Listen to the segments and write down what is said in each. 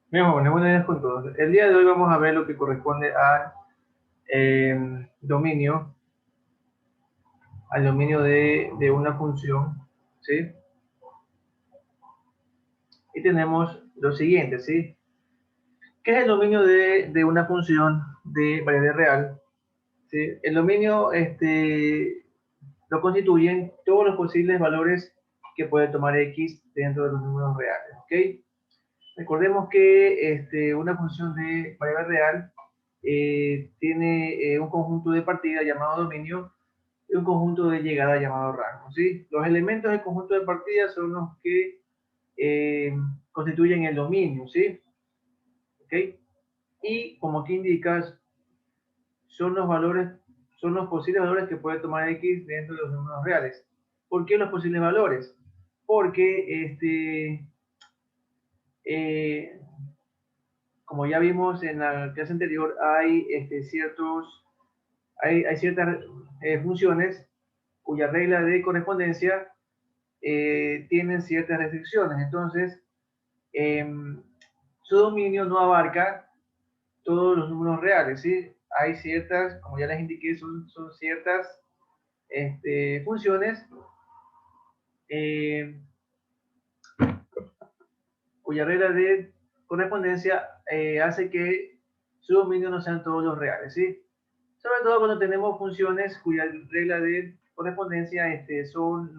Bien, jóvenes, buenos días con todos. El día de hoy vamos a ver lo que corresponde dominio, al dominio de una función, ¿sí? Y tenemos lo siguiente, ¿sí? ¿Qué es el dominio de una función de variable real? ¿Sí? El dominio lo constituyen todos los posibles valores que puede tomar x dentro de los números reales, ¿ok? Recordemos que una función de variable real tiene un conjunto de partida llamado dominio y un conjunto de llegada llamado rango, ¿sí? Los elementos del conjunto de partida son los que eh, constituyen el dominio, ¿sí? ¿Ok? Y como aquí indicas, son los valores, son los posibles valores que puede tomar x dentro de los números reales. ¿Por qué los posibles valores? Porque eh, como ya vimos en la clase anterior, hay ciertas funciones cuya regla de correspondencia tienen ciertas restricciones. Entonces, eh, su dominio no abarca todos los números reales, ¿sí? Hay ciertas, como ya les indiqué, son ciertas funciones eh, cuya regla de correspondencia hace que su dominio no sean todos los reales, ¿sí? Sobre todo cuando tenemos funciones cuya regla de correspondencia es un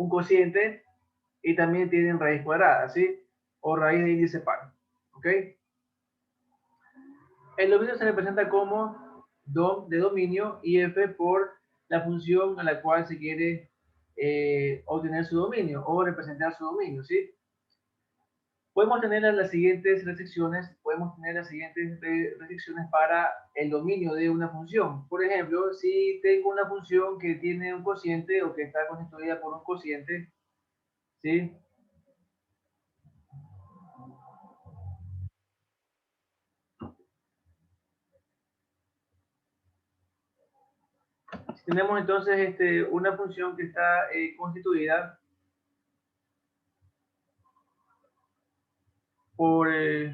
cociente y también tienen raíz cuadrada, ¿sí? O raíz de índice par, ¿ok? El dominio se representa como dom de dominio y f por la función a la cual se quiere obtener su dominio o representar su dominio, ¿sí? Podemos tener las siguientes restricciones, para el dominio de una función. Por ejemplo, si tengo una función que tiene un cociente o que está constituida por un cociente, ¿sí? Si tenemos entonces una función que está constituida por, eh,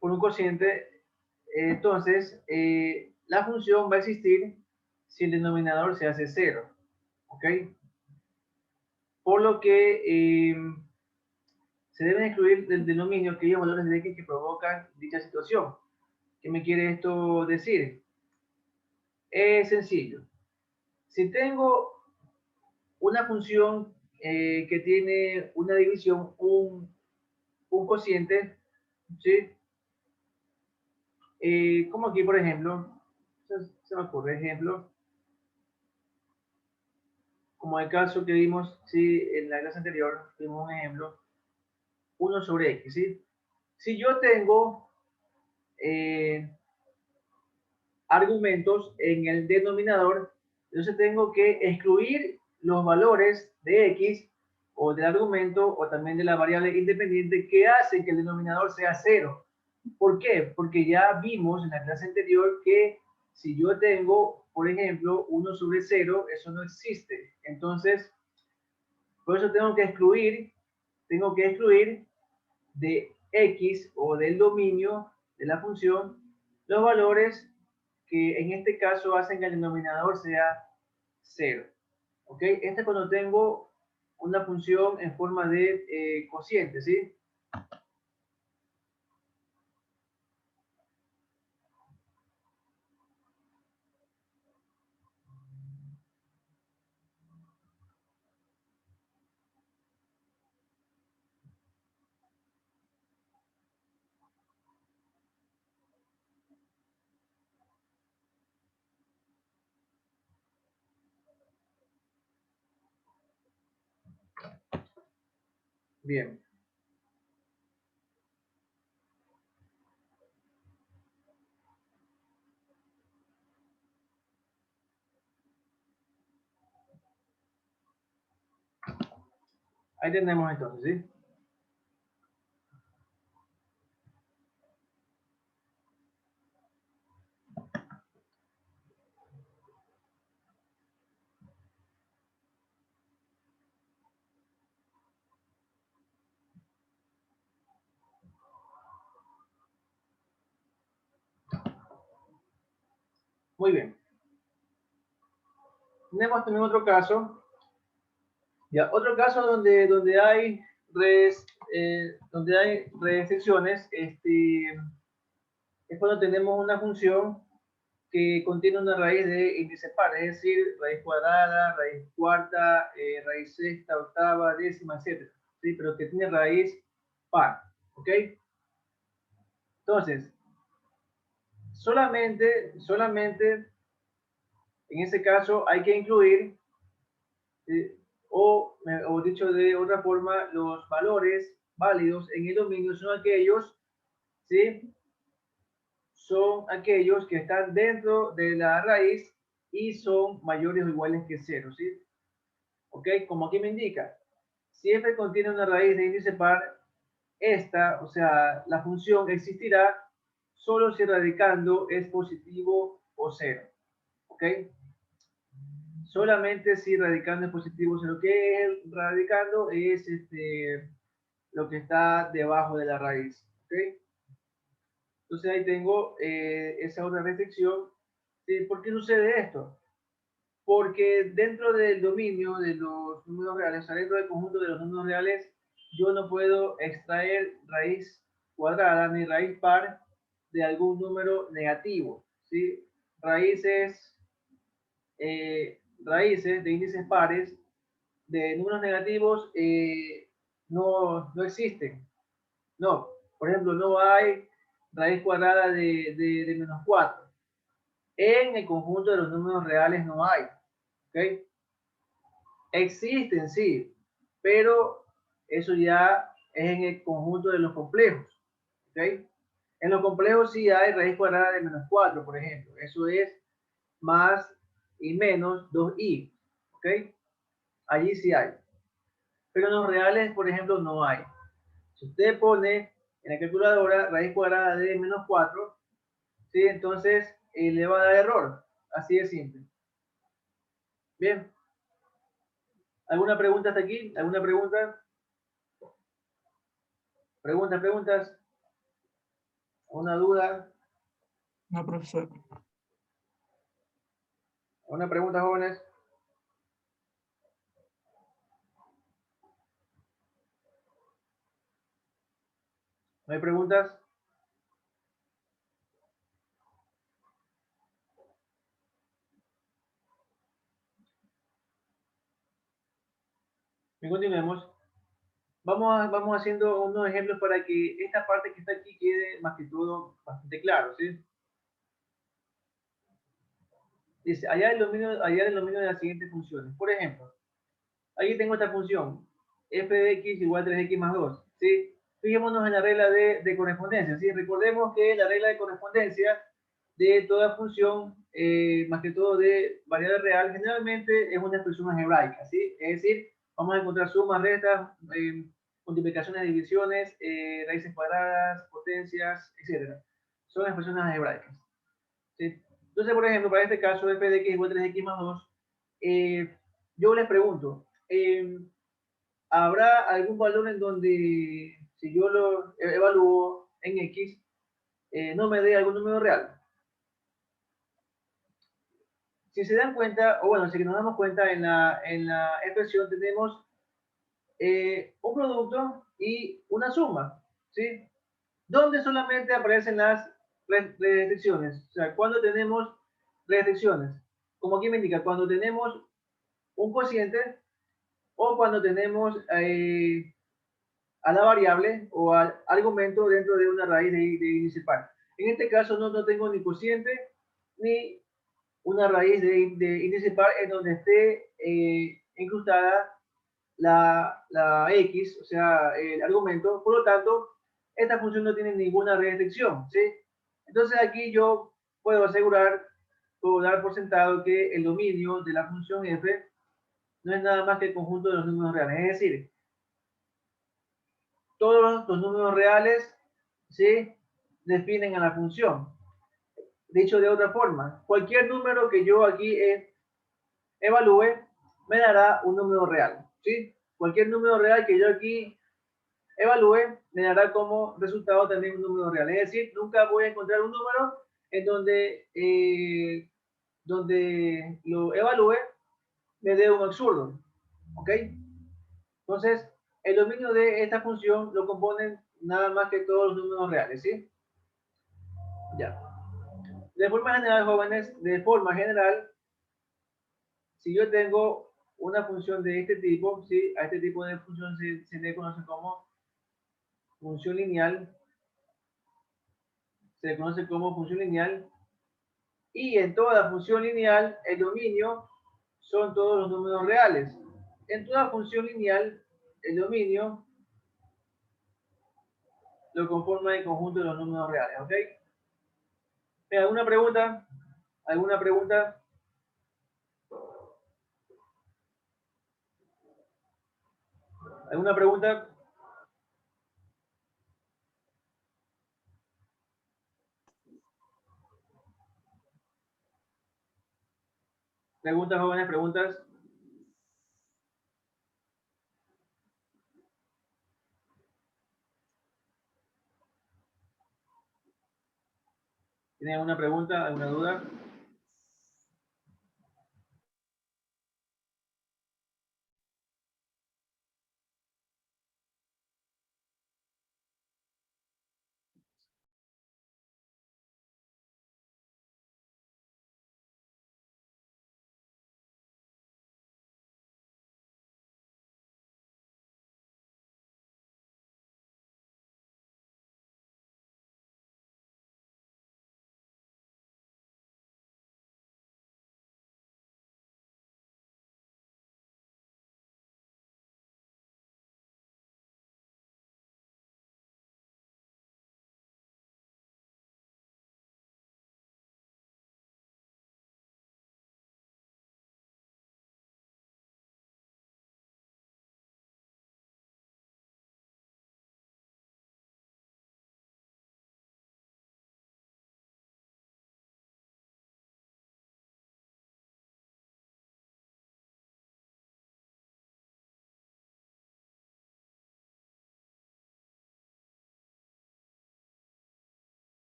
por un cociente, entonces la función va a existir si el denominador se hace cero, ¿ok? Por lo que se deben excluir del dominio aquellos valores de x que provocan dicha situación. ¿Qué me quiere esto decir? Es sencillo. Si tengo una función que tiene una división, un cociente, ¿sí? Como aquí, por ejemplo, se me ocurre ejemplo, como el caso que vimos, ¿sí? En la clase anterior, vimos un ejemplo, uno sobre x, ¿sí? Si yo tengo eh, argumentos en el denominador, entonces tengo que excluir los valores de x o del argumento o también de la variable independiente que hace que el denominador sea cero. ¿Por qué? Porque ya vimos en la clase anterior que si yo tengo, por ejemplo, 1 sobre 0, eso no existe. Entonces, por eso tengo que excluir de x o del dominio de la función los valores que en este caso hacen que el denominador sea cero. ¿Ok? Este es cuando tengo una función en forma de cociente, ¿sí? Bien. Ahí tenemos entonces, ¿sí? Muy bien. Tenemos también otro caso. Ya, otro caso donde hay restricciones, es cuando tenemos una función que contiene una raíz de índice par, es decir, raíz cuadrada, raíz cuarta, raíz sexta, octava, décima, etc. ¿Sí? Pero que tiene raíz par. ¿Ok? Entonces, solamente en ese caso hay que incluir, o dicho de otra forma, los valores válidos en el dominio son aquellos, ¿sí? Son aquellos que están dentro de la raíz y son mayores o iguales que cero, ¿sí? ¿Ok? Como aquí me indica, si f contiene una raíz de índice par, esta, o sea, la función existirá solo si el radicando es positivo o cero, ¿ok? Solamente si radicando es positivo o cero. ¿Qué es el radicando? Es lo que está debajo de la raíz, ¿ok? Entonces ahí tengo esa otra restricción. ¿Sí? ¿Por qué sucede esto? Porque dentro del dominio de los números reales, o sea, dentro del conjunto de los números reales, yo no puedo extraer raíz cuadrada ni raíz par de algún número negativo, ¿sí? Raíces, raíces de índices pares de números negativos no existen. No, por ejemplo, no hay raíz cuadrada de menos 4. En el conjunto de los números reales no hay. ¿Ok? Existen, sí, pero eso ya es en el conjunto de los complejos. ¿Ok? En los complejos sí hay raíz cuadrada de menos 4, por ejemplo. Eso es más y menos 2i. ¿Ok? Allí sí hay. Pero en los reales, por ejemplo, no hay. Si usted pone en la calculadora raíz cuadrada de menos 4, ¿sí? Entonces le va a dar error. Así de simple. Bien. ¿Alguna pregunta hasta aquí? ¿Alguna pregunta? ¿Preguntas? ¿Una duda? No, profesor. ¿Una pregunta, jóvenes? ¿No hay preguntas? Bien, continuemos. Vamos haciendo unos ejemplos para que esta parte que está aquí quede más que todo bastante claro, ¿sí? Dice, allá el dominio de las siguientes funciones. Por ejemplo, aquí tengo esta función, f de x igual a 3x más 2, ¿sí? Fijémonos en la regla de correspondencia, ¿sí? Recordemos que la regla de correspondencia de toda función, más que todo de variable real, generalmente es una expresión algebraica, ¿sí? Es decir, vamos a encontrar sumas, restas, multiplicaciones, divisiones, raíces cuadradas, potencias, etc. Son expresiones algebraicas, ¿sí? Entonces, por ejemplo, para este caso, f de x igual a 3x más 2, yo les pregunto, ¿habrá algún valor en donde, si yo lo evalúo en x, no me dé algún número real? Si se dan cuenta, o bueno, si nos damos cuenta, en la expresión tenemos un producto y una suma, ¿sí? Donde solamente aparecen las restricciones. O sea, cuando tenemos restricciones, como aquí me indica, cuando tenemos un cociente o cuando tenemos a la variable o al argumento dentro de una raíz de índice par. En este caso no tengo ni cociente ni una raíz de índice par en donde esté incrustada la x, o sea, el argumento. Por lo tanto, esta función no tiene ninguna restricción, ¿sí? Entonces aquí yo puedo asegurar, puedo dar por sentado que el dominio de la función f no es nada más que el conjunto de los números reales. Es decir, todos los números reales, ¿sí?, definen a la función. Dicho de otra forma, cualquier número que yo aquí evalúe me dará un número real, ¿sí? Cualquier número real que yo aquí evalúe me dará como resultado también un número real. Es decir, nunca voy a encontrar un número en donde donde lo evalúe me dé un absurdo, ¿ok? Entonces, el dominio de esta función lo componen nada más que todos los números reales, ¿sí? Ya. De forma general, jóvenes, de forma general, si yo tengo una función de este tipo, ¿sí? A este tipo de función se le conoce como función lineal, se le conoce como función lineal, y en toda función lineal, el dominio son todos los números reales. En toda función lineal, el dominio lo conforma el conjunto de los números reales, ¿ok? ¿Alguna pregunta? ¿Alguna pregunta? ¿Alguna pregunta? ¿Preguntas, jóvenes? ¿Preguntas? ¿Tienen alguna pregunta? ¿Alguna duda?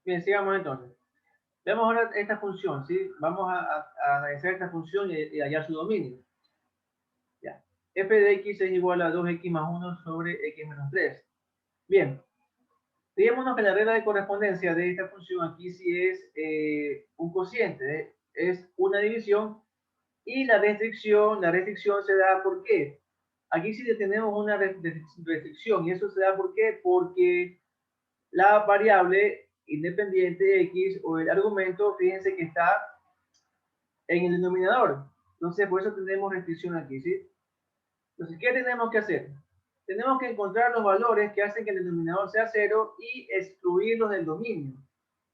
Bien, sigamos entonces. Veamos ahora esta función, ¿sí? Vamos a analizar esta función y hallar su dominio. Ya. F de x es igual a 2x más 1 sobre x menos 3. Bien. Fijémonos que la regla de correspondencia de esta función aquí sí es un cociente, es una división, y la restricción se da ¿por qué? Aquí sí tenemos una restricción, y eso se da ¿por qué? Porque la variable independiente x o el argumento, fíjense que está en el denominador. Entonces, por eso tenemos restricción aquí, ¿sí? Entonces, ¿qué tenemos que hacer? Tenemos que encontrar los valores que hacen que el denominador sea cero y excluirlos del dominio,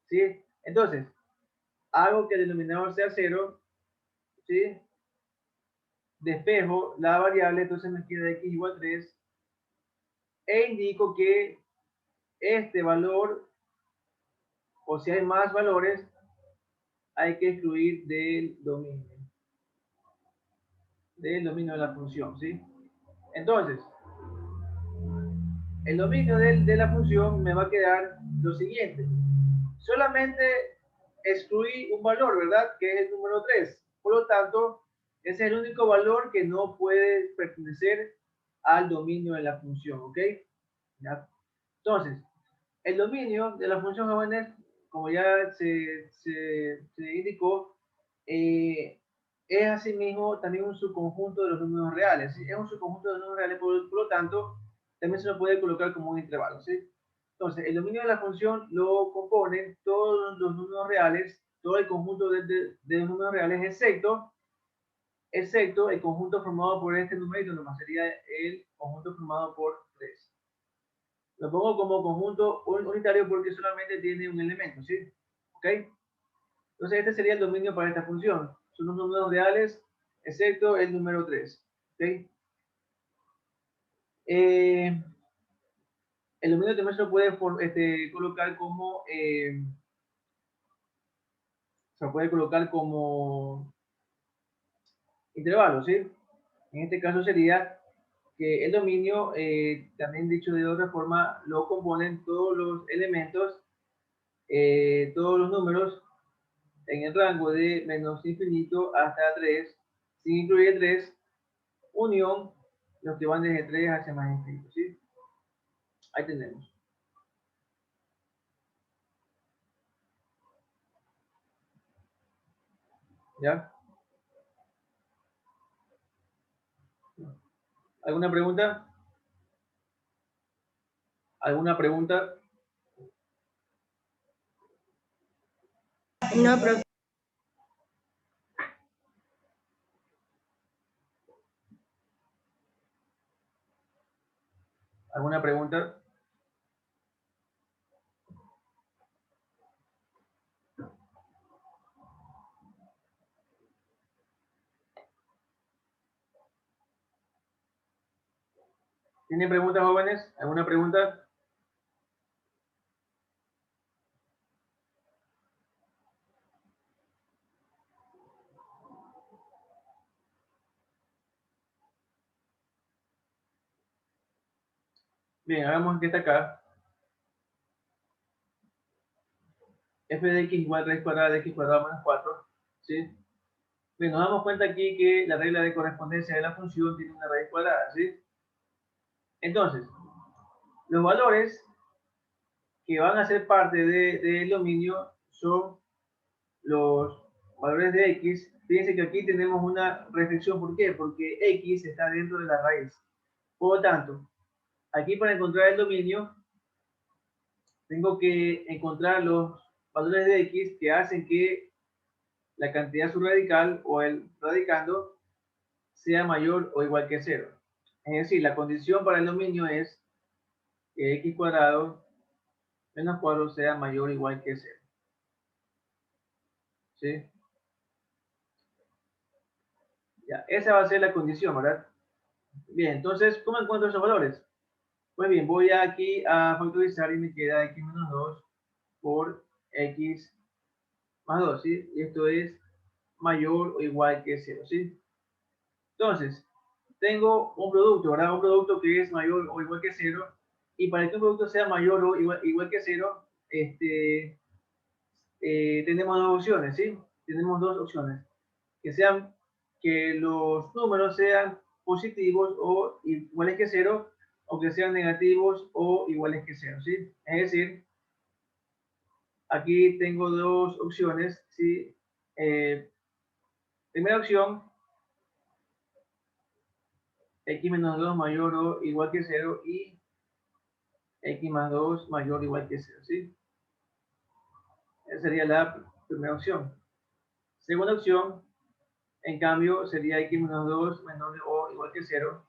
¿sí? Entonces, hago que el denominador sea cero, ¿sí? Despejo la variable, entonces me queda x igual a 3, e indico que este valor, o si hay más valores, hay que excluir del dominio de la función, ¿sí? Entonces, el dominio de la función me va a quedar lo siguiente. Solamente excluí un valor, ¿verdad? Que es el número 3. Por lo tanto, ese es el único valor que no puede pertenecer al dominio de la función, ¿ok? ¿Ya? Entonces, el dominio de la función jóvenes, como ya se indicó, es asimismo también un subconjunto de los números reales, ¿sí? Es un subconjunto de los números reales, por lo tanto, también se lo puede colocar como un intervalo, ¿sí? Entonces, el dominio de la función lo componen todos los números reales, todo el conjunto de los números reales, excepto el conjunto formado por este numerito, nomás sería el conjunto formado por 3. Lo pongo como conjunto unitario porque solamente tiene un elemento, ¿sí? ¿Ok? Entonces, este sería el dominio para esta función. Son los números reales, excepto el número 3. ¿Ok? El dominio también se lo puede colocar como intervalo, ¿sí? En este caso sería que el dominio, también dicho de otra forma, lo componen todos los elementos, todos los números en el rango de menos infinito hasta 3, sin incluir 3, unión los que van desde 3 hacia más infinito, ¿sí? Ahí tenemos. ¿Ya? ¿Alguna pregunta? ¿Alguna pregunta? No, profe. ¿Alguna pregunta? ¿Tienen preguntas, jóvenes? ¿Alguna pregunta? Bien, hagamos que está acá. F de x igual a raíz cuadrada de x cuadrado menos 4, ¿sí? Bien, nos damos cuenta aquí que la regla de correspondencia de la función tiene una raíz cuadrada, ¿sí? Entonces, los valores que van a ser parte del dominio son los valores de x. Fíjense que aquí tenemos una restricción. ¿Por qué? Porque x está dentro de la raíz. Por lo tanto, aquí para encontrar el dominio, tengo que encontrar los valores de x que hacen que la cantidad subradical o el radicando sea mayor o igual que 0. Es decir, la condición para el dominio es que x cuadrado menos 4 sea mayor o igual que 0. ¿Sí? Ya, esa va a ser la condición, ¿verdad? Bien, entonces, ¿cómo encuentro esos valores? Pues bien, voy aquí a factorizar y me queda x menos 2 por x más 2, ¿sí? Y esto es mayor o igual que 0, ¿sí? Entonces, tengo un producto, ¿verdad? Un producto que es mayor o igual que 0. Y para que un producto sea mayor o igual que 0, tenemos dos opciones, ¿sí? Tenemos dos opciones. Que los números sean positivos o iguales que 0, o que sean negativos o iguales que 0, ¿sí? Es decir, aquí tengo dos opciones, ¿sí? Primera opción, x menos 2 mayor o igual que 0 y x más 2 mayor o igual que 0, ¿sí? Esa sería la primera opción. Segunda opción, en cambio, sería x menos 2 menor o igual que 0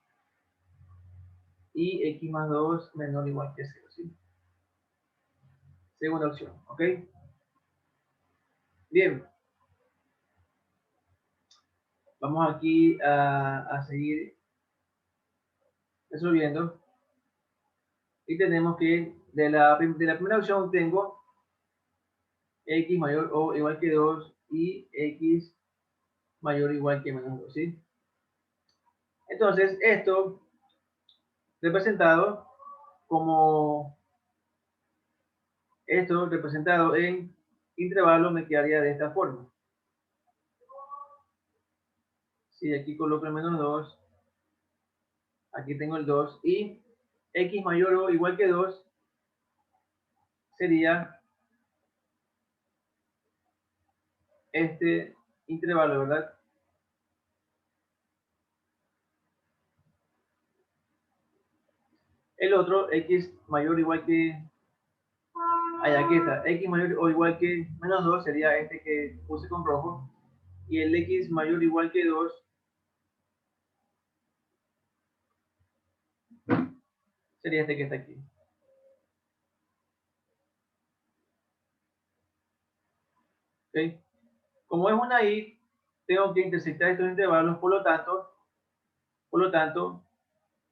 y x más 2 menor o igual que 0, ¿sí? Segunda opción, ¿ok? Bien, vamos aquí a seguir resolviendo y tenemos que de la primera opción tengo x mayor o igual que 2 y x mayor o igual que menos 2, ¿sí? Entonces, esto representado como esto representado en intervalo me quedaría de esta forma. Si aquí coloco el menos 2, aquí tengo el 2 y x mayor o igual que 2 sería este intervalo, ¿verdad? El otro, x mayor o igual que Aquí está, x mayor o igual que menos 2 sería este que puse con rojo, y el x mayor o igual que 2 sería este que está aquí. ¿Okay? Como es una y, tengo que intersectar estos intervalos, por lo tanto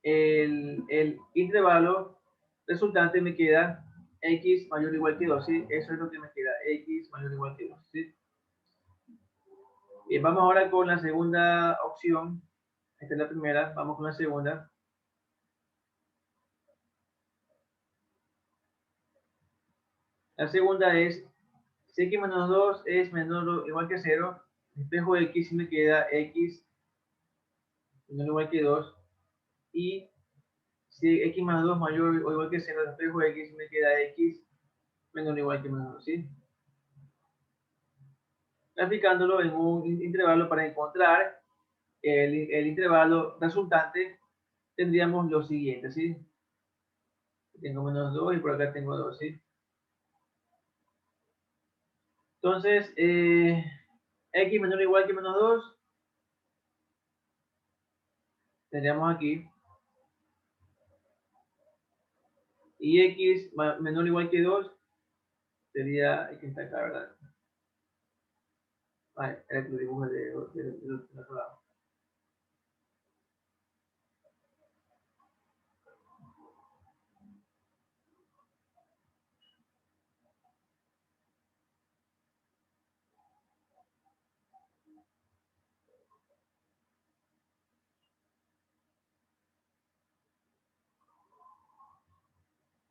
el intervalo resultante me queda x mayor o igual que 2, ¿sí? Eso es lo que me queda, x mayor o igual que 2, ¿sí? Bien, vamos ahora con la segunda opción. Esta es la primera, vamos con la segunda. La segunda es, si x menos 2 es menor o igual que 0, espejo x me queda x menor o igual que 2, y si x más 2 mayor o igual que 0, espejo x me queda x menor o igual que menos 2, ¿sí? Aplicándolo en un intervalo para encontrar el intervalo resultante, tendríamos lo siguiente, ¿sí? Tengo menos 2 y por acá tengo 2, ¿sí? Entonces, x menor o igual que menos 2, tendríamos aquí, y x menor o igual que 2 sería, aquí está acá, ¿verdad? Era que lo dibuje del otro lado.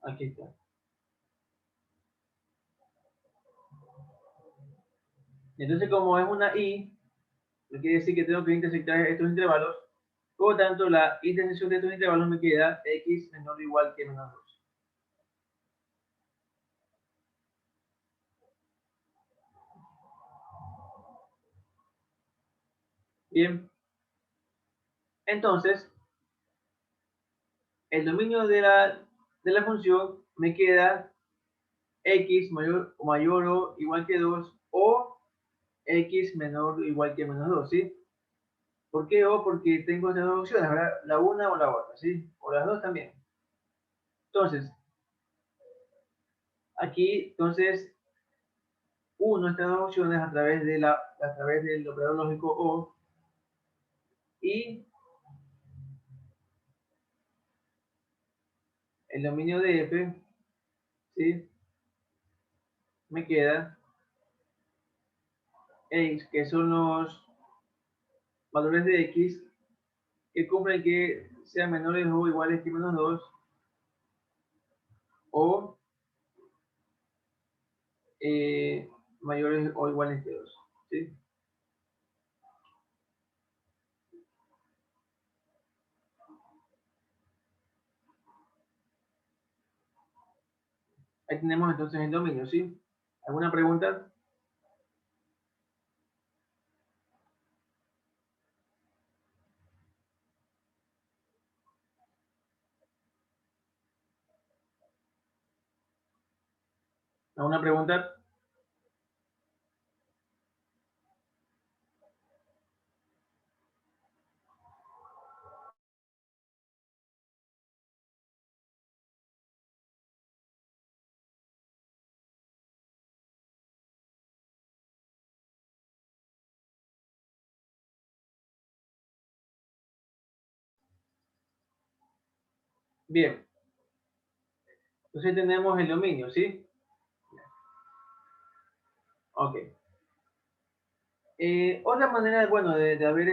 Aquí está. Entonces, como es una y, no quiere decir que tengo que intersectar estos intervalos, por lo tanto, la intersección de estos intervalos me queda x menor o igual que menos 2. Bien, entonces, el dominio de la función me queda x mayor o igual que 2 o x menor o igual que menos 2, ¿sí? ¿Por qué o? Porque tengo estas dos opciones, ¿verdad? La una o la otra, ¿sí? O las dos también. Entonces, aquí, entonces, uno estas dos opciones a través del operador lógico o, y el dominio de f, ¿sí? Me queda x, que son los valores de x que cumplen que sean menores o iguales que menos 2 o mayores o iguales que 2, ¿sí? Ahí tenemos entonces el dominio, ¿sí? ¿Alguna pregunta? ¿Alguna pregunta? Bien, entonces tenemos el dominio, ¿sí? Ok. Otra manera, bueno, de haber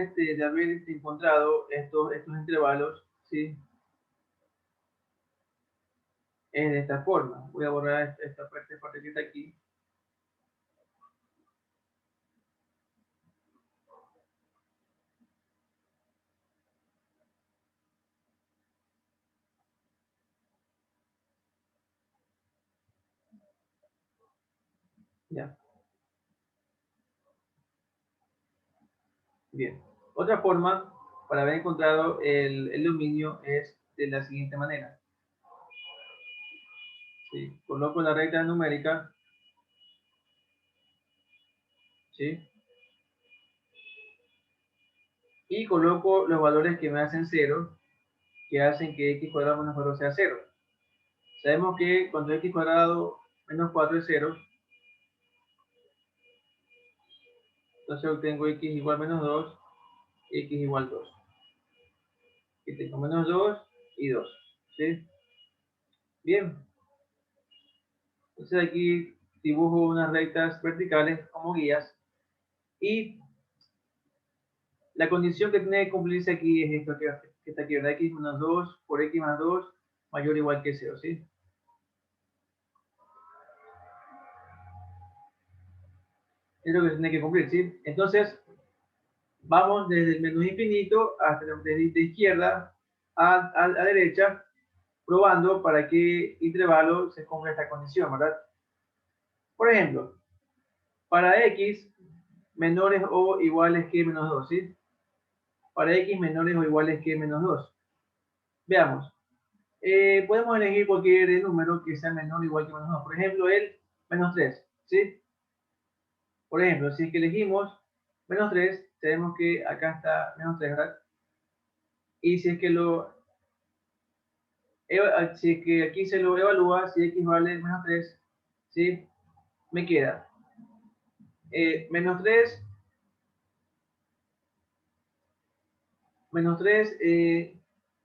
encontrado estos intervalos, ¿sí? Es de esta forma. Voy a borrar esta parte que está aquí. Ya, bien. Otra forma para haber encontrado el dominio es de la siguiente manera. ¿sí? Coloco la recta numérica, ¿sí? Y coloco los valores que me hacen 0, que hacen que x cuadrado menos 4 sea 0. Sabemos que cuando x cuadrado menos 4 es 0, entonces obtengo x igual menos 2, x igual 2. Y tengo menos 2 y 2, ¿sí? Bien, entonces aquí dibujo unas rectas verticales como guías y la condición que tiene que cumplirse aquí es esto que está aquí, ¿verdad? X menos 2 por x más 2 mayor o igual que 0, ¿sí? Es lo que tiene que cumplir, ¿sí? Entonces, vamos desde el menú infinito hasta de izquierda a derecha, probando para qué intervalo se cumpla esta condición, ¿verdad? Por ejemplo, para x menores o iguales que menos 2, ¿sí? Para x menores o iguales que menos 2. Veamos. Podemos elegir cualquier número que sea menor o igual que menos 2. Por ejemplo, el menos 3, ¿sí? Por ejemplo, si es que elegimos menos 3, sabemos que acá está menos 3, ¿verdad? Y si es que si es que aquí se lo evalúa, si x vale menos 3, ¿sí? Me queda menos 3, menos 3,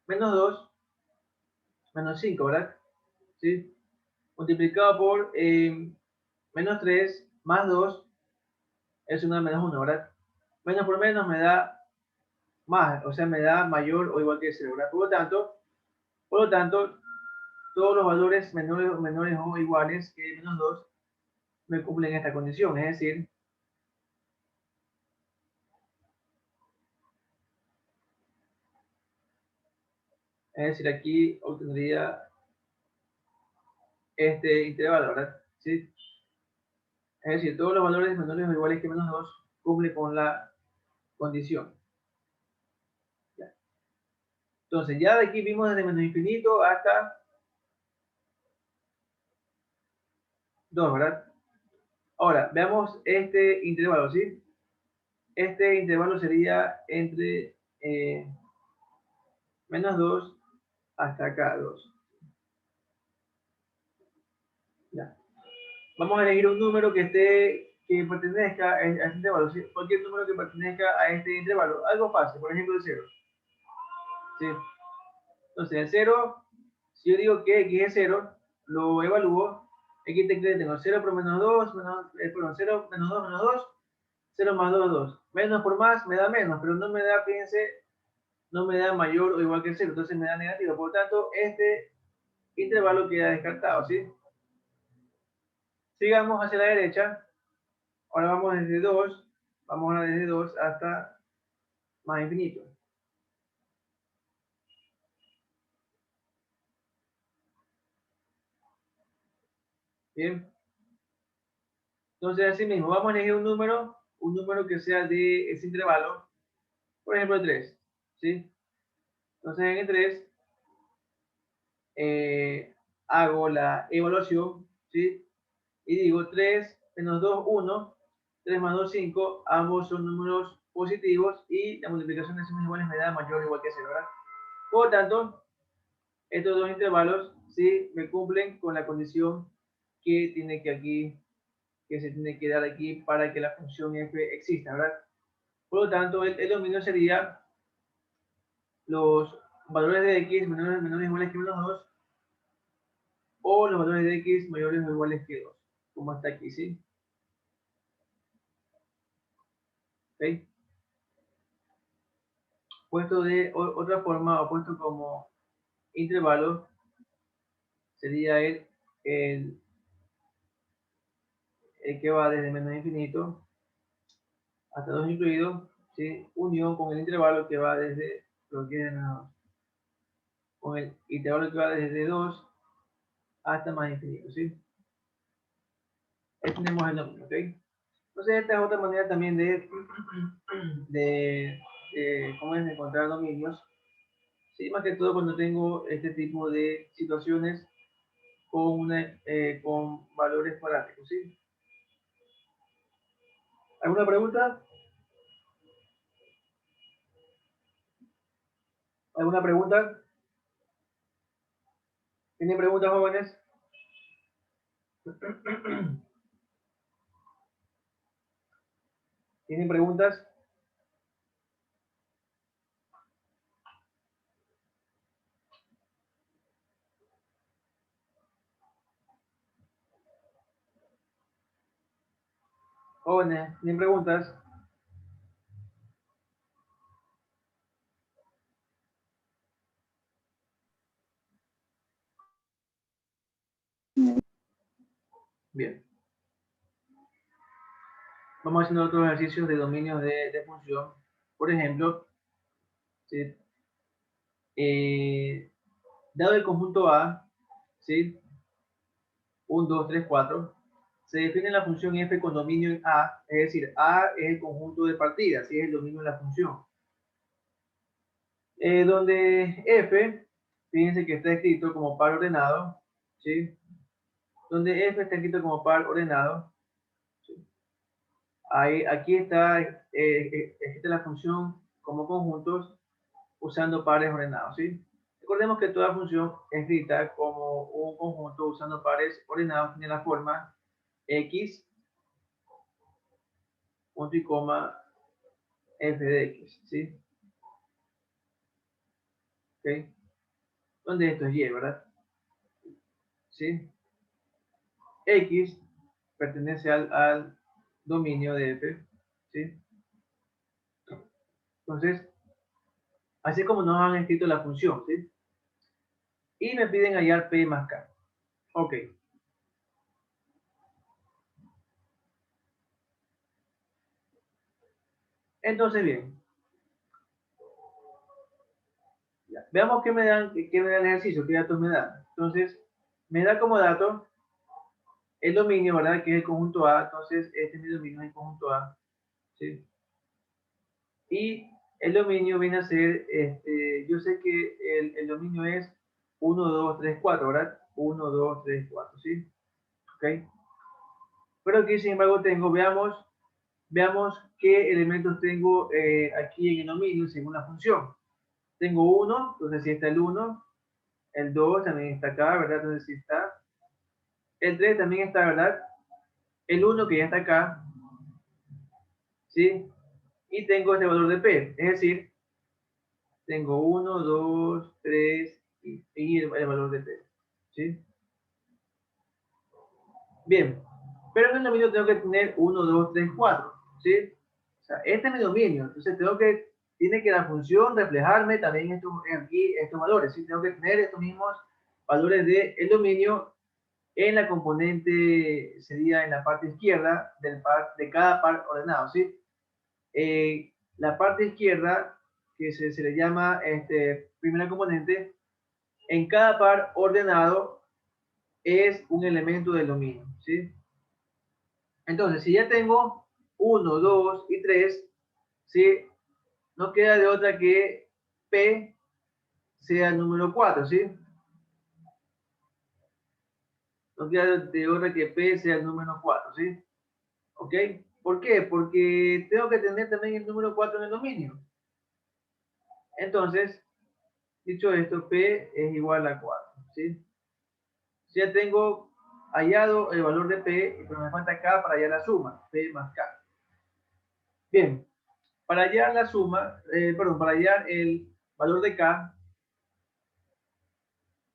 menos 2, menos 5, ¿verdad? ¿Sí? Multiplicado por menos 3 más 2 es una menos 1, ¿verdad? Menos por menos me da más, o sea, me da mayor o igual que 0, ¿verdad? Por lo tanto, todos los valores menores o iguales que menos 2 me cumplen esta condición, es decir, aquí obtendría este intervalo, ¿verdad? ¿Sí? Es decir, todos los valores menores o iguales que menos 2 cumplen con la condición. ¿Ya? Entonces, ya de aquí vimos desde menos infinito hasta 2, ¿verdad? Ahora, veamos este intervalo, ¿sí? Este intervalo sería entre menos 2 hasta acá, 2. ¿Ya? Vamos a elegir un número que pertenezca a este intervalo, ¿sí? Cualquier número que pertenezca a este intervalo. Algo fácil, por ejemplo, el 0. ¿Sí? Entonces, el 0, si yo digo que x es 0, lo evalúo. Aquí tengo 0 por menos 2, perdón, 0 menos 2 menos 2, 0 más 2, 2. Menos por más me da menos, pero no me da, fíjense, no me da mayor o igual que 0, entonces me da negativo. Por lo tanto, este intervalo queda descartado, ¿sí? Sigamos hacia la derecha. Ahora vamos desde 2, vamos ahora desde 2 hasta más infinito. Bien. Entonces, así mismo, vamos a elegir un número que sea de ese intervalo. Por ejemplo, 3, ¿sí? Entonces, en el 3 hago la evaluación, ¿sí? Y digo 3 menos 2, 1, 3 más 2, 5, ambos son números positivos y la multiplicación de sumas iguales me da mayor o igual que 0, ¿verdad? Por lo tanto, estos dos intervalos, ¿sí? Me cumplen con la condición que tiene que aquí, que se tiene que dar aquí para que la función f exista, ¿verdad? Por lo tanto, el dominio sería los valores de x menores o iguales que menos 2 o los valores de x mayores o iguales que 2, como está aquí, ¿sí? ¿Okay? Puesto de otra forma, o puesto como intervalo, sería el, el que va desde menos infinito hasta 2 incluido, ¿sí? Unión con el intervalo que va desde lo que es menos 2, con el intervalo que va desde 2 hasta más infinito, ¿sí? Ahí tenemos el dominio, ¿ok? Entonces esta es otra manera también de, cómo es encontrar dominios. Sí, más que todo cuando tengo este tipo de situaciones con valores cuadráticos, ¿sí? ¿Alguna pregunta? ¿Alguna pregunta? ¿Tienen preguntas, jóvenes? ¿Tienen preguntas? Jóvenes, ¿tienen preguntas? Bien. Vamos haciendo otros ejercicios de dominios de función. Por ejemplo, ¿sí? Dado el conjunto A, ¿sí? 1, 2, 3, 4, se define la función f con dominio en A, es decir, A es el conjunto de partidas, ¿sí? Es el dominio de la función. Donde f, fíjense que está escrito como par ordenado, ¿sí? Donde f está escrito como par ordenado, ¿sí? Aquí está escrita la función como conjuntos usando pares ordenados, ¿sí? Recordemos que toda función escrita como un conjunto usando pares ordenados tiene la forma x, punto y coma, f de x, ¿sí? ¿Ok? Donde esto es y, ¿verdad? ¿Sí? X pertenece al dominio de f, ¿sí? Entonces, así es como nos han escrito la función, ¿sí? Y me piden hallar p más k. Ok. Entonces, bien. Ya. Veamos qué me da el ejercicio, qué datos me da. Entonces, me da como dato el dominio, ¿verdad? Que es el conjunto A. Entonces, este es mi dominio, es el conjunto A, ¿sí? Y el dominio viene a ser, yo sé que el dominio es 1, 2, 3, 4, ¿verdad? 1, 2, 3, 4, ¿sí? ¿Ok? Pero aquí, sin embargo, veamos qué elementos tengo aquí en el dominio según la función. Tengo 1, entonces sí está el 1, el 2 también está acá, ¿verdad? Entonces sí está. El 3 también está, ¿verdad? El 1 que ya está acá, ¿sí? Y tengo este valor de P, es decir, tengo 1, 2, 3 y el valor de P, ¿sí? Bien, pero en el dominio tengo que tener 1, 2, 3, 4, ¿sí? O sea, este es mi dominio, entonces tiene que la función reflejarme también aquí estos valores, ¿sí? Tengo que tener estos mismos valores del dominio en la componente, sería en la parte izquierda de cada par ordenado, ¿sí? La parte izquierda, que se le llama primera componente, en cada par ordenado es un elemento del dominio, ¿sí? Entonces, si ya tengo 1, 2 y 3, ¿sí? No queda de otra que P sea el número 4, ¿sí? No queda de otra que P sea el número 4, ¿sí? ¿Ok? ¿Por qué? Porque tengo que tener también el número 4 en el dominio. Entonces, dicho esto, P es igual a 4, ¿sí? Ya tengo hallado el valor de P, pero me falta K para hallar la suma, P más K. Bien, para hallar la suma, para hallar el valor de K,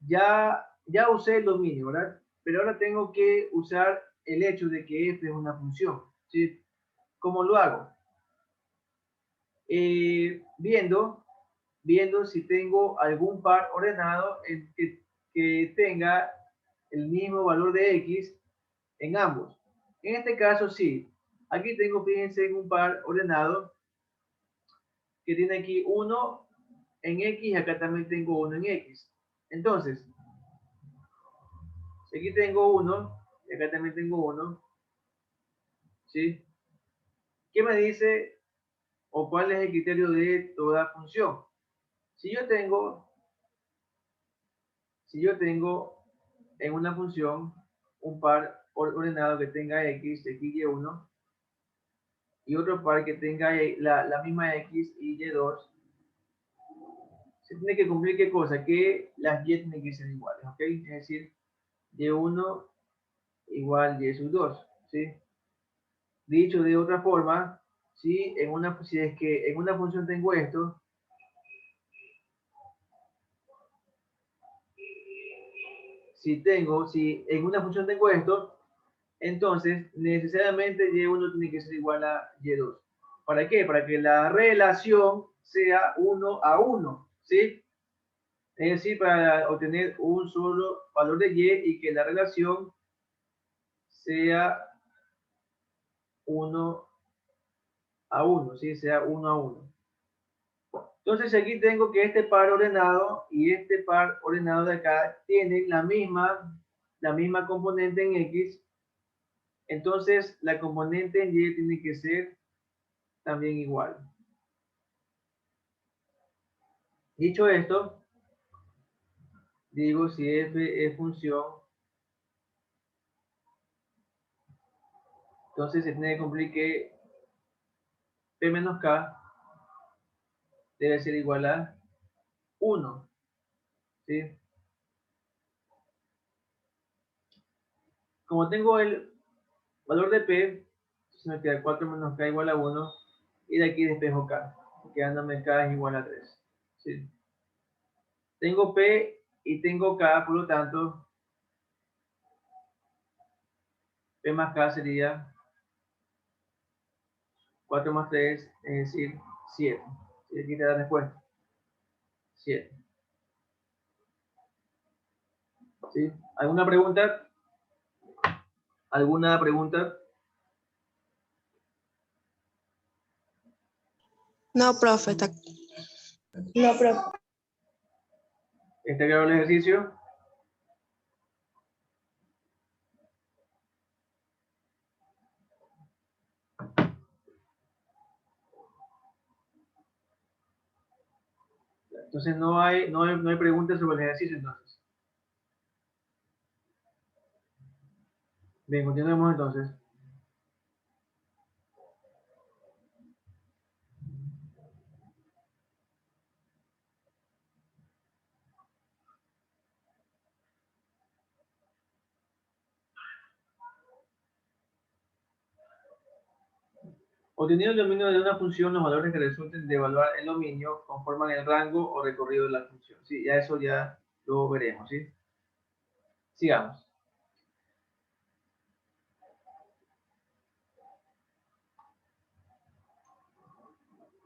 ya usé el dominio, ¿verdad? Pero ahora tengo que usar el hecho de que f es una función, ¿sí? ¿Cómo lo hago? Viendo si tengo algún par ordenado que tenga el mismo valor de x en ambos. En este caso, sí. Aquí tengo, fíjense, un par ordenado que tiene aquí 1 en x y acá también tengo 1 en x. Entonces, aquí tengo 1 y acá también tengo 1, ¿sí? ¿Qué me dice o cuál es el criterio de toda función? Si yo tengo en una función un par ordenado que tenga x, y1, y otro par que tenga la misma x y y2, se tiene que cumplir qué cosa, que las y tienen que ser iguales, ¿ok? Es decir, y1 igual y sub 2, ¿sí? Dicho de otra forma, si es que en una función tengo esto, si en una función tengo esto, entonces necesariamente y1 tiene que ser igual a y2. ¿Para qué? Para que la relación sea 1 a 1, ¿sí? Es decir, para obtener un solo valor de y que la relación sea 1 a 1, ¿sí? Sea 1 a 1. Entonces aquí tengo que este par ordenado y este par ordenado de acá tienen la misma componente en X. Entonces la componente en Y tiene que ser también igual. Dicho esto, digo si f es función, entonces se tiene que cumplir que p menos k debe ser igual a 1. ¿Sí? Como tengo el valor de p, me queda 4 menos k igual a 1, y de aquí despejo k, quedándome k es igual a 3. ¿Sí? Tengo p y tengo k, por lo tanto, p más k sería 4 más 3, es decir, 7. ¿Sí? Aquí te da la respuesta. 7. ¿Sí? ¿Alguna pregunta? ¿Alguna pregunta? No, profe. No, profe. ¿Está claro el ejercicio? Entonces no hay preguntas sobre el ejercicio entonces. Bien, continuemos entonces. Obteniendo el dominio de una función, los valores que resulten de evaluar el dominio conforman el rango o recorrido de la función. Sí, ya eso ya lo veremos, ¿sí? Sigamos.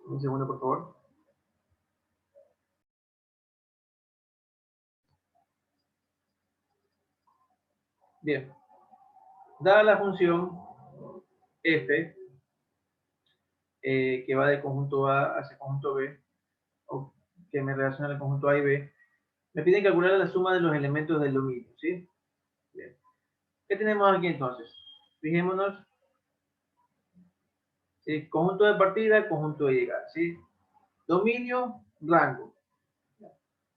Un segundo, por favor. Bien. Dada la función f, que va del conjunto A hacia el conjunto B, o que me relaciona el conjunto A y B, me piden calcular la suma de los elementos del dominio, ¿sí? Bien. ¿Qué tenemos aquí entonces? Fijémonos, ¿sí? Conjunto de partida, conjunto de llegada, ¿sí? Dominio, rango.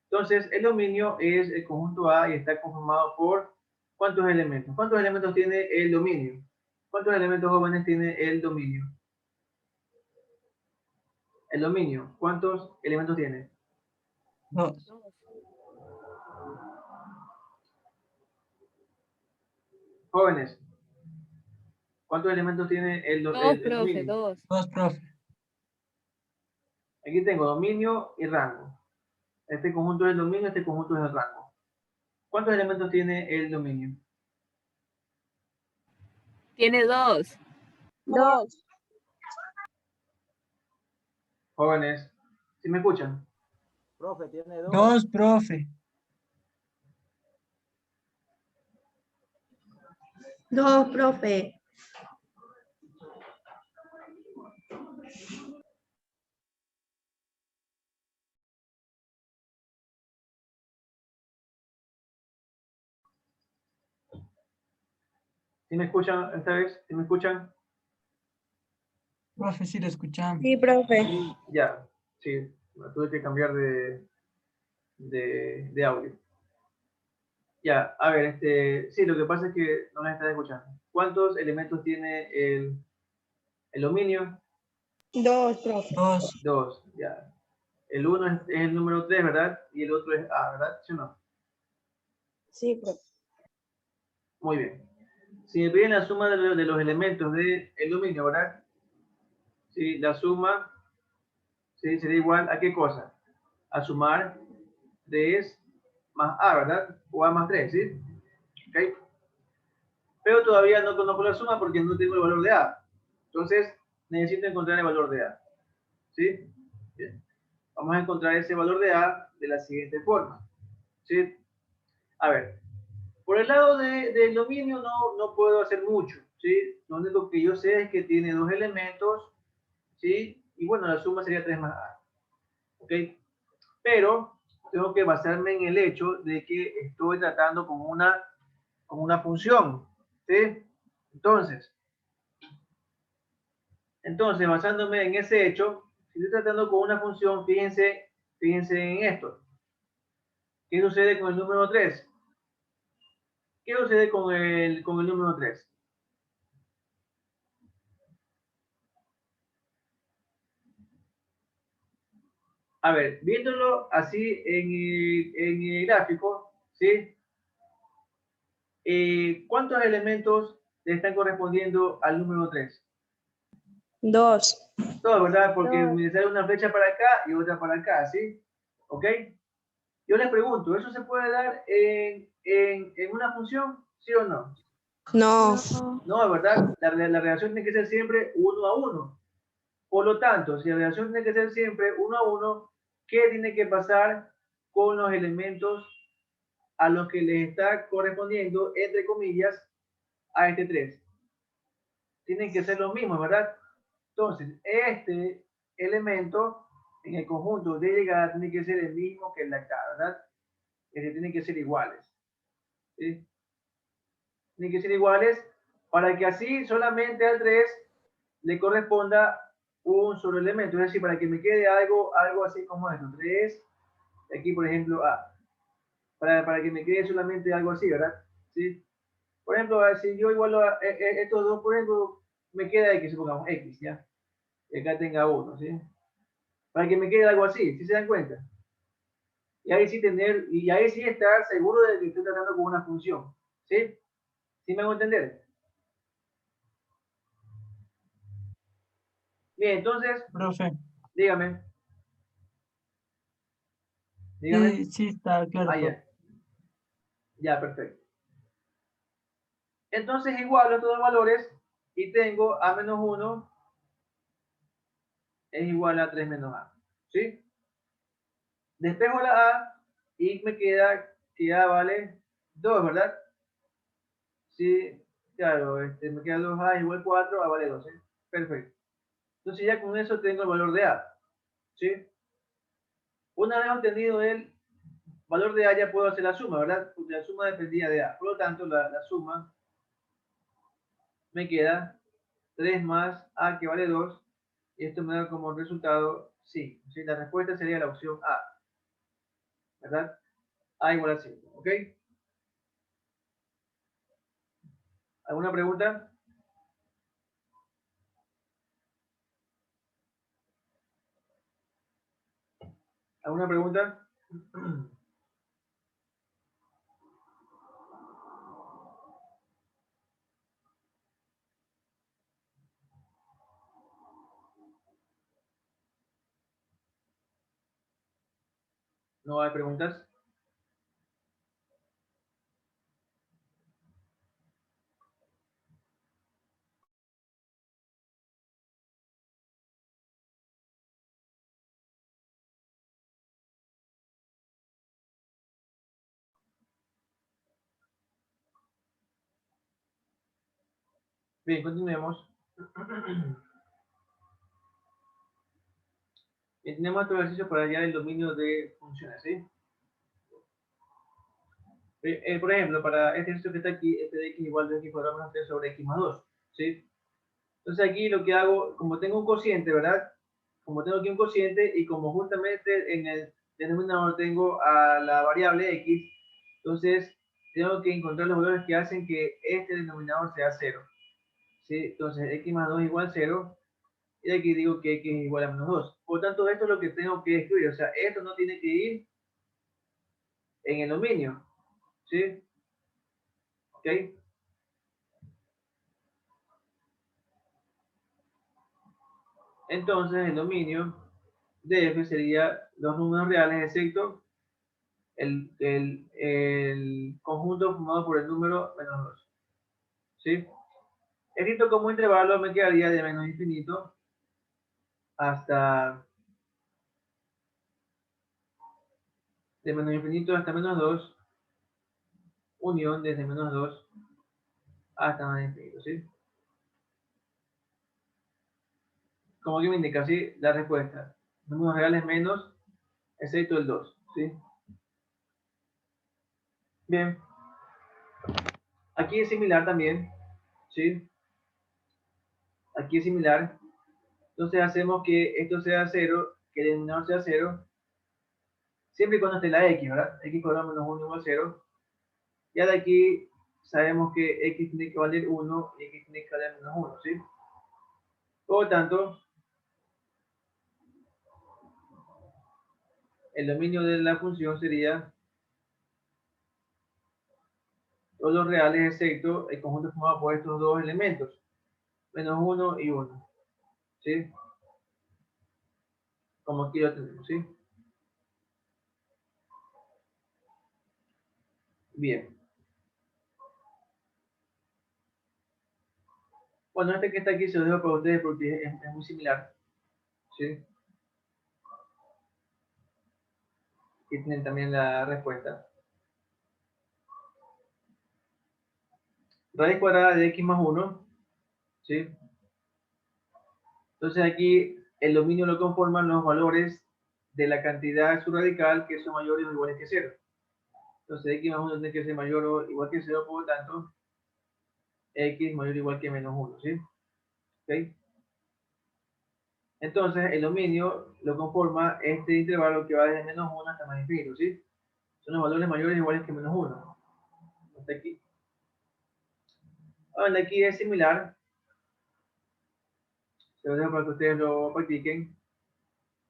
Entonces, el dominio es el conjunto A y está conformado por ¿cuántos elementos? ¿Cuántos elementos tiene el dominio? ¿Cuántos elementos jóvenes tiene el dominio? El dominio, ¿cuántos elementos tiene? 2. Jóvenes, ¿cuántos elementos tiene el Profe, dominio? 2. 2, profe. Aquí tengo dominio y rango. Este conjunto es el dominio, este conjunto es el rango. ¿Cuántos elementos tiene el dominio? Tiene 2. 2. Jóvenes, ¿sí me escuchan? Profe, tiene 2. 2, profe. 2, profe. ¿Sí me escuchan esta vez? ¿Sí me escuchan? Profe, sí lo escuchamos. Sí, profe. Ya, sí, tuve que cambiar de audio. Ya, a ver, sí, lo que pasa es que no me estás escuchando. ¿Cuántos elementos tiene el dominio? 2, profe. 2, 2, ya. El 1 es el número 3, ¿verdad? Y el otro es A, ¿verdad? ¿Sí o no? Sí, profe. Muy bien. Si me piden la suma de los elementos del dominio, ¿verdad? Sí, la suma, sí, sería igual a qué cosa? A sumar 3 más A, ¿verdad? O A más 3, ¿sí? ¿Ok? Pero todavía no conozco la suma porque no tengo el valor de A. Entonces, necesito encontrar el valor de A. ¿Sí? Bien. Vamos a encontrar ese valor de A de la siguiente forma. ¿Sí? A ver, por el lado del dominio no puedo hacer mucho. ¿Sí? Lo único que yo sé es que tiene dos elementos. ¿Sí? Y bueno, la suma sería 3 más A. ¿Ok? Pero tengo que basarme en el hecho de que estoy tratando con una función. ¿Sí? Entonces, basándome en ese hecho, si estoy tratando con una función, fíjense en esto. ¿Qué sucede con el número 3? ¿Qué sucede con el número 3? A ver, viéndolo así en el gráfico, ¿sí? ¿Cuántos elementos le están correspondiendo al número 3? 2. Todo, ¿verdad? Porque Dos. me sale una flecha para acá y otra para acá, ¿sí? ¿Ok? Yo les pregunto, ¿eso se puede dar en una función? ¿Sí o no? No. No, ¿verdad? La relación tiene que ser siempre 1 a 1. Por lo tanto, si la relación tiene que ser siempre 1 a 1, ¿qué tiene que pasar con los elementos a los que les está correspondiendo, entre comillas, a este 3? Tienen que ser los mismos, ¿verdad? Entonces, este elemento en el conjunto de llegada tiene que ser el mismo que el de acá, ¿verdad? Tienen que ser iguales. ¿Sí? Tienen que ser iguales para que así solamente al 3 le corresponda un solo elemento. Es decir, para que me quede algo así como esto. 3, aquí por ejemplo A. Para que me quede solamente algo así, ¿verdad? ¿Sí? Por ejemplo, si yo igualo a estos dos, por ejemplo, me queda X, supongamos X, ¿ya? Y acá tenga 1, ¿sí? Para que me quede algo así, ¿sí se dan cuenta? Y ahí sí estar seguro de que estoy tratando con una función, ¿sí? ¿Sí me hago entender? Bien, entonces, profe. dígame, dígame. Sí, sí, está claro, Ah, profe. ya, ya, perfecto. Entonces igualo estos dos valores y tengo A menos 1 es igual a 3 menos A, ¿sí? Despejo la A y me queda que A vale 2, ¿verdad? Sí, claro, me queda 2A igual 4, A vale 12. Perfecto. Entonces ya con eso tengo el valor de A, ¿sí? Una vez obtenido el valor de A ya puedo hacer la suma, ¿verdad? Porque la suma dependía de A. Por lo tanto, la suma me queda 3 más A que vale 2 y esto me da como resultado 5. ¿Sí? La respuesta sería la opción A, ¿verdad? A igual a 5, ¿ok? ¿Alguna pregunta? ¿Alguna pregunta? ¿No hay preguntas? Bien, continuemos. Y tenemos otro ejercicio para hallar el dominio de funciones, ¿sí? Por ejemplo, para este ejercicio que está aquí, f de x igual a x cuadrado menos 3 sobre x más 2, ¿sí? Entonces aquí lo que hago, como tengo un cociente, ¿verdad? Como tengo aquí un cociente y como justamente en el denominador tengo a la variable x, entonces tengo que encontrar los valores que hacen que este denominador sea 0. ¿Sí? Entonces, x más 2 igual a 0. Y aquí digo que x es igual a menos 2. Por lo tanto, esto es lo que tengo que escribir. O sea, esto no tiene que ir en el dominio. ¿Sí? ¿Ok? Entonces, el dominio de f sería los números reales excepto el conjunto formado por el número menos 2. ¿Sí? Escrito como intervalo me quedaría de menos infinito hasta menos 2, unión desde menos 2 hasta más infinito, ¿sí? Como que me indica, ¿sí? La respuesta. Números reales menos, excepto el 2, ¿sí? Bien. Aquí es similar también, ¿sí? Aquí es similar. Entonces hacemos que esto sea 0, que el denominador sea 0, siempre y cuando esté la x, ¿verdad? X cuadrado menos 1 igual a 0. Ya de aquí sabemos que x tiene que valer 1 y x tiene que valer menos 1, ¿sí? Por lo tanto, el dominio de la función sería todos los reales excepto el conjunto formado por estos dos elementos, menos 1 y 1, ¿sí? Como aquí lo tenemos, ¿sí? Bien. Bueno, este que está aquí se lo dejo para ustedes porque es muy similar, ¿sí? Aquí tienen también la respuesta. Raíz cuadrada de x más 1, ¿sí? Entonces aquí el dominio lo conforman los valores de la cantidad subradical que son mayores o iguales que 0. Entonces x más 1 tiene que ser mayor o igual que 0, por lo tanto, x mayor o igual que menos 1, ¿sí? ¿Ok? Entonces el dominio lo conforma este intervalo que va desde menos 1 hasta más infinito, ¿sí? Son los valores mayores o iguales que menos 1. Hasta aquí. Ahora, aquí es similar. Se lo dejo para que ustedes lo practiquen.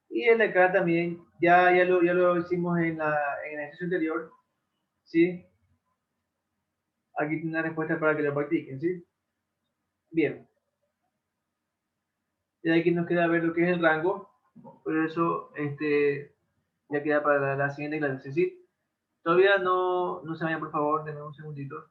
Y el de acá también, ya lo hicimos en el ejercicio anterior, ¿sí? Aquí tiene una respuesta para que lo practiquen, ¿sí? Bien. Y aquí nos queda ver lo que es el rango. Por eso, ya queda para la siguiente clase, ¿sí? Todavía no se vayan, por favor, denme un segundito.